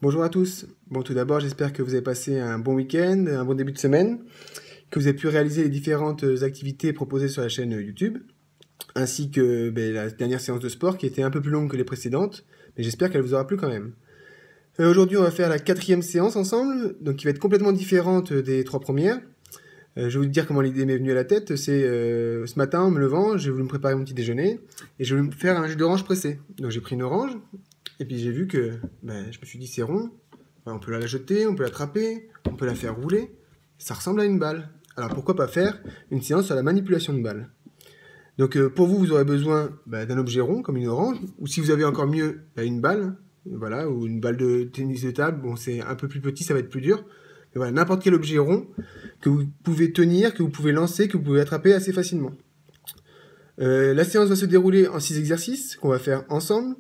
Bonjour à tous. Bon, tout d'abord, j'espère que vous avez passé un bon week-end, un bon début de semaine, que vous avez pu réaliser les différentes activités proposées sur la chaîne YouTube, ainsi que la dernière séance de sport qui était un peu plus longue que les précédentes, mais j'espère qu'elle vous aura plu quand même. Aujourd'hui, on va faire la 4e séance ensemble, donc qui va être complètement différente des 3 premières. Je vais vous dire comment l'idée m'est venue à la tête. C'est ce matin, en me levant, j'ai voulu me préparer mon petit déjeuner et je voulais me faire un jus d'orange pressé. Donc j'ai pris une orange et puis j'ai vu que je me suis dit c'est rond, on peut la jeter, on peut l'attraper, on peut la faire rouler. Ça ressemble à une balle. Alors pourquoi pas faire une séance sur la manipulation de balles. Donc pour vous, vous aurez besoin d'un objet rond comme une orange, ou si vous avez encore mieux, une balle, voilà, ou une balle de tennis de table. Bon, c'est un peu plus petit, ça va être plus dur. Mais voilà, n'importe quel objet rond que vous pouvez tenir, que vous pouvez lancer, que vous pouvez attraper assez facilement. La séance va se dérouler en 6 exercices qu'on va faire ensemble.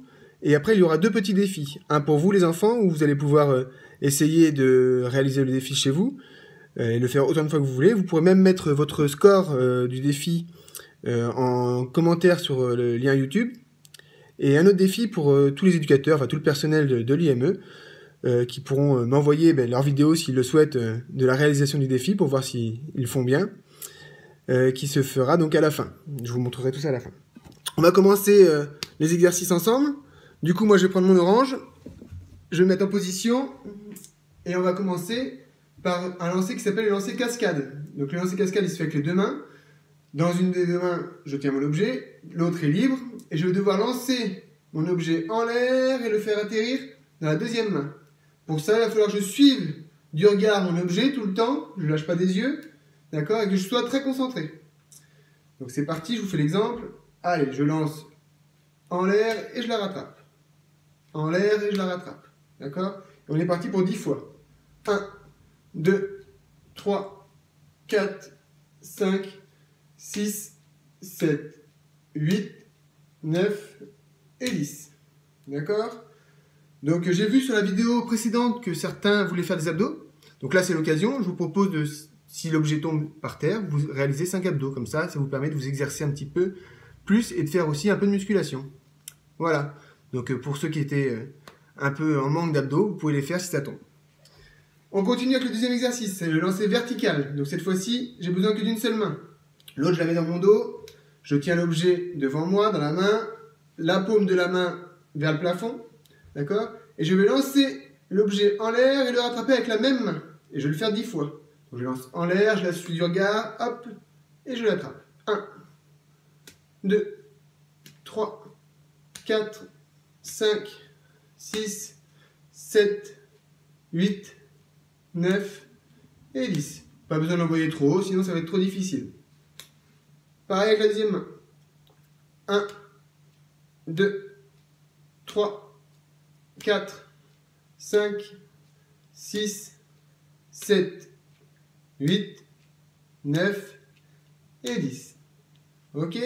Et après, il y aura 2 petits défis. Un pour vous, les enfants, où vous allez pouvoir essayer de réaliser le défi chez vous et le faire autant de fois que vous voulez. Vous pourrez même mettre votre score du défi en commentaire sur le lien YouTube. Et un autre défi pour tous les éducateurs, enfin tout le personnel de l'IME, qui pourront m'envoyer leurs vidéos s'ils le souhaitent de la réalisation du défi pour voir s'ils le font bien, qui se fera donc à la fin. Je vous montrerai tout ça à la fin. On va commencer les exercices ensemble. Du coup, moi je vais prendre mon orange, je vais me mettre en position et on va commencer par un lancer qui s'appelle le lancer cascade. Donc le lancer cascade il se fait avec les 2 mains. Dans une des 2 mains, je tiens mon objet, l'autre est libre et je vais devoir lancer mon objet en l'air et le faire atterrir dans la 2e main. Pour ça, il va falloir que je suive du regard mon objet tout le temps, je ne lâche pas des yeux, d'accord, et que je sois très concentré. Donc c'est parti, je vous fais l'exemple. Allez, je lance en l'air et je la rattrape. En l'air et je la rattrape, d'accord. On est parti pour 10 fois. 1, 2, 3, 4, 5, 6, 7, 8, 9 et 10. D'accord ? Donc j'ai vu sur la vidéo précédente que certains voulaient faire des abdos. Donc là c'est l'occasion, je vous propose de, si l'objet tombe par terre, vous réalisez 5 abdos. Comme ça vous permet de vous exercer un petit peu plus et de faire aussi un peu de musculation. Voilà. Donc pour ceux qui étaient un peu en manque d'abdos, vous pouvez les faire si ça tombe. On continue avec le 2e exercice, c'est le lancer vertical. Donc cette fois-ci, j'ai besoin que d'une seule main. L'autre, je la mets dans mon dos, je tiens l'objet devant moi, dans la main, la paume de la main vers le plafond, d'accord? Et je vais lancer l'objet en l'air et le rattraper avec la même main. Et je vais le faire 10 fois. Donc je lance en l'air, je la suis du regard, hop, et je l'attrape. 1, 2, 3, 4, 5, 6, 7, 8, 9 et 10. Pas besoin d'envoyer trop haut, sinon ça va être trop difficile. Pareil avec la 2e main. 1, 2, 3, 4, 5, 6, 7, 8, 9 et 10. Ok ?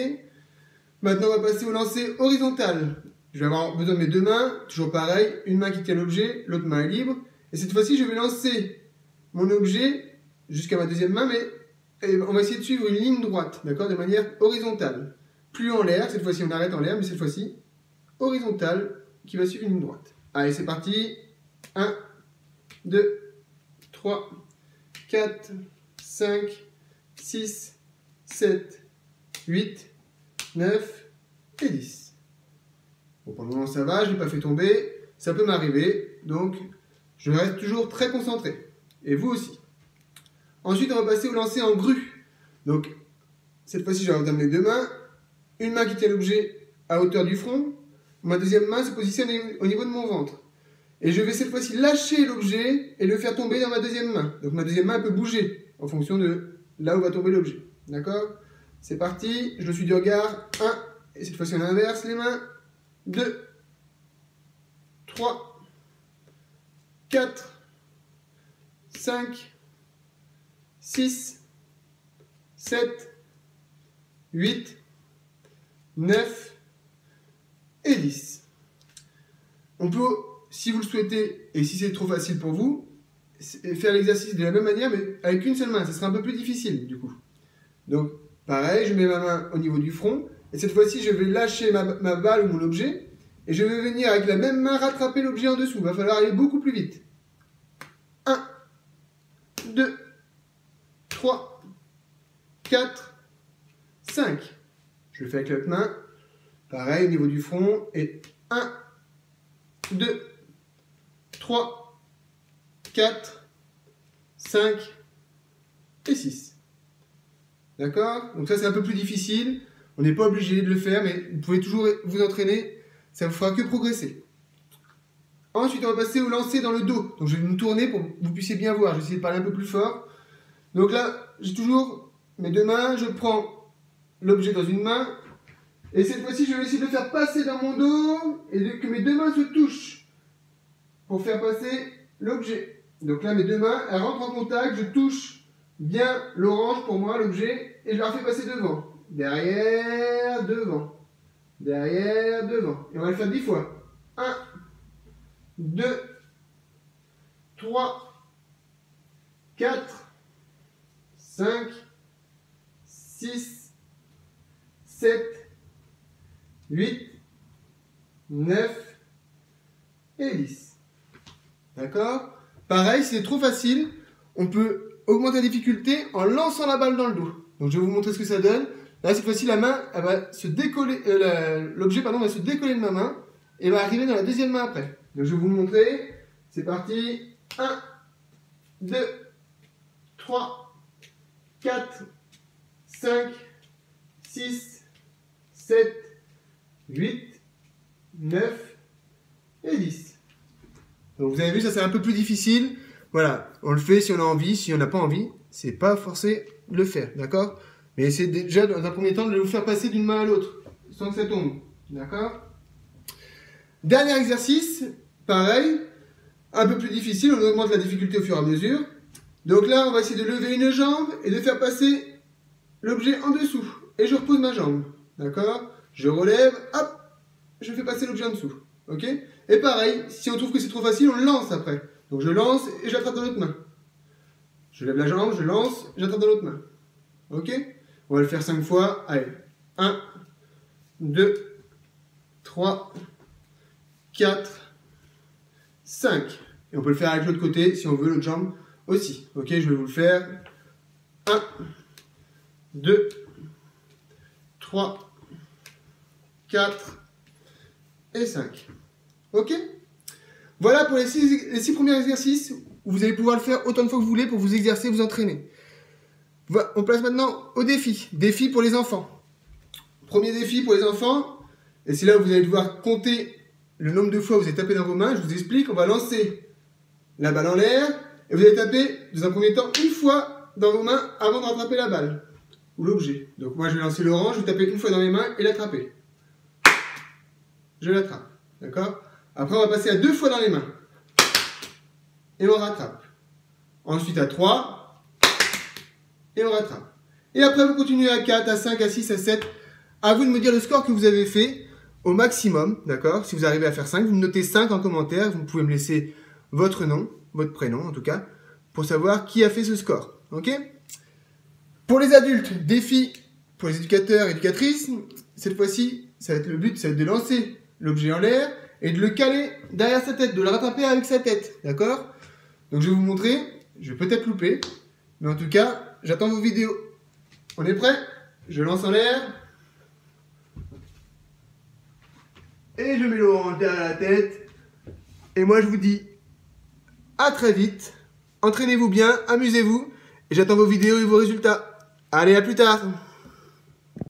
Maintenant, on va passer au lancer horizontal. Je vais avoir besoin de mes 2 mains, toujours pareil, une main qui tient l'objet, l'autre main est libre. Et cette fois-ci, je vais lancer mon objet jusqu'à ma 2e main, mais on va essayer de suivre une ligne droite, d'accord, de manière horizontale. Plus en l'air, cette fois-ci on arrête en l'air, mais cette fois-ci horizontale, qui va suivre une ligne droite. Allez, c'est parti. 1, 2, 3, 4, 5, 6, 7, 8, 9 et 10. Bon, pour le moment ça va, je ne l'ai pas fait tomber, ça peut m'arriver, donc je reste toujours très concentré. Et vous aussi. Ensuite, on va passer au lancer en grue. Donc, cette fois-ci, je vais avoir mes 2 mains. Une main qui tient l'objet à hauteur du front. Ma 2e main se positionne au niveau de mon ventre. Et je vais cette fois-ci lâcher l'objet et le faire tomber dans ma 2e main. Donc, ma 2e main peut bouger en fonction de là où va tomber l'objet. D'accord ? C'est parti. Je le suis du regard. 1. Et cette fois-ci, on inverse les mains. 2. 3. 4. 5. 6, 7, 8, 9 et 10. On peut, si vous le souhaitez, et si c'est trop facile pour vous, faire l'exercice de la même manière, mais avec une seule main. Ça sera un peu plus difficile, du coup. Donc, pareil, je mets ma main au niveau du front, et cette fois-ci, je vais lâcher ma balle ou mon objet, Et je vais venir avec la même main rattraper l'objet en dessous. Il va falloir aller beaucoup plus vite. 1, 2, 3, 4, 5. Je le fais avec l'autre main. Pareil au niveau du front. Et 1, 2, 3, 4, 5 et 6. D'accord? Donc ça c'est un peu plus difficile. On n'est pas obligé de le faire, mais vous pouvez toujours vous entraîner. Ça ne vous fera que progresser. Ensuite, on va passer au lancer dans le dos. Donc je vais me tourner pour que vous puissiez bien voir. Je vais essayer de parler un peu plus fort. Donc là, j'ai toujours mes deux mains. Je prends l'objet dans une main. Et cette fois-ci, je vais essayer de le faire passer dans mon dos et que mes deux mains se touchent pour faire passer l'objet. Donc là, mes deux mains, elles rentrent en contact. Je touche bien l'orange pour moi, l'objet, et je la fais passer devant. Derrière, devant. Derrière, devant. Et on va le faire 10 fois. 1, 2, 3, 4, 5, 6, 7, 8, 9 et 10. D'accord? Pareil, si c'est trop facile, on peut augmenter la difficulté en lançant la balle dans le dos. Donc je vais vous montrer ce que ça donne. Là, cette fois-ci, la main, elle va se décoller, l'objet, pardon, va se décoller de ma main et va arriver dans la deuxième main après. Donc je vais vous montrer. C'est parti. 1, 2, 3, 4, 5, 6, 7, 8, 9 et 10. Donc vous avez vu, ça c'est un peu plus difficile. Voilà, on le fait si on a envie, si on n'a pas envie, c'est pas forcé de le faire, d'accord? Mais essayez déjà dans un premier temps de le faire passer d'une main à l'autre, sans que ça tombe, d'accord? Dernier exercice, pareil, un peu plus difficile, on augmente la difficulté au fur et à mesure. Donc là, on va essayer de lever une jambe et de faire passer l'objet en dessous. Et je repose ma jambe, d'accord? Je relève, hop, je fais passer l'objet en dessous, ok? Et pareil, si on trouve que c'est trop facile, on le lance après. Donc je lance et j'attrape dans l'autre main. Je lève la jambe, je lance, j'attrape dans l'autre main. Ok? On va le faire 5 fois. Allez. 1, 2, 3, 4, 5. Et on peut le faire avec l'autre côté si on veut l'autre jambe aussi. Ok? Je vais vous le faire. 1, 2, 3, 4 et 5. Ok? Voilà pour les 6 premiers exercices où vous allez pouvoir le faire autant de fois que vous voulez pour vous exercer, vous entraîner. On passe maintenant au défi. Défi pour les enfants. Premier défi pour les enfants. Et c'est là où vous allez devoir compter le nombre de fois où vous avez tapé dans vos mains. Je vous explique. On va lancer la balle en l'air. Et vous allez taper, dans un premier temps, une fois dans vos mains avant de rattraper la balle. Ou l'objet. Donc moi je vais lancer l'orange. Je vais taper une fois dans mes mains et l'attraper. Je l'attrape. D'accord? Après, on va passer à 2 fois dans les mains. Et on rattrape. Ensuite à 3. Et on rattrape. Et après, vous continuez à 4, à 5, à 6, à 7. À vous de me dire le score que vous avez fait au maximum. D'accord? Si vous arrivez à faire 5, vous me notez 5 en commentaire. Vous pouvez me laisser votre nom, votre prénom en tout cas, pour savoir qui a fait ce score. Ok? Pour les adultes, défi pour les éducateurs et éducatrices. Cette fois-ci, ça va être le but, ça va être de lancer l'objet en l'air et de le caler derrière sa tête, de le rattraper avec sa tête, d'accord? Donc je vais vous montrer, je vais peut-être louper, mais en tout cas, j'attends vos vidéos. On est prêt? Je lance en l'air. Et je mets l'orange derrière la tête. Et moi je vous dis à très vite. Entraînez-vous bien, amusez-vous. Et j'attends vos vidéos et vos résultats. Allez, à plus tard!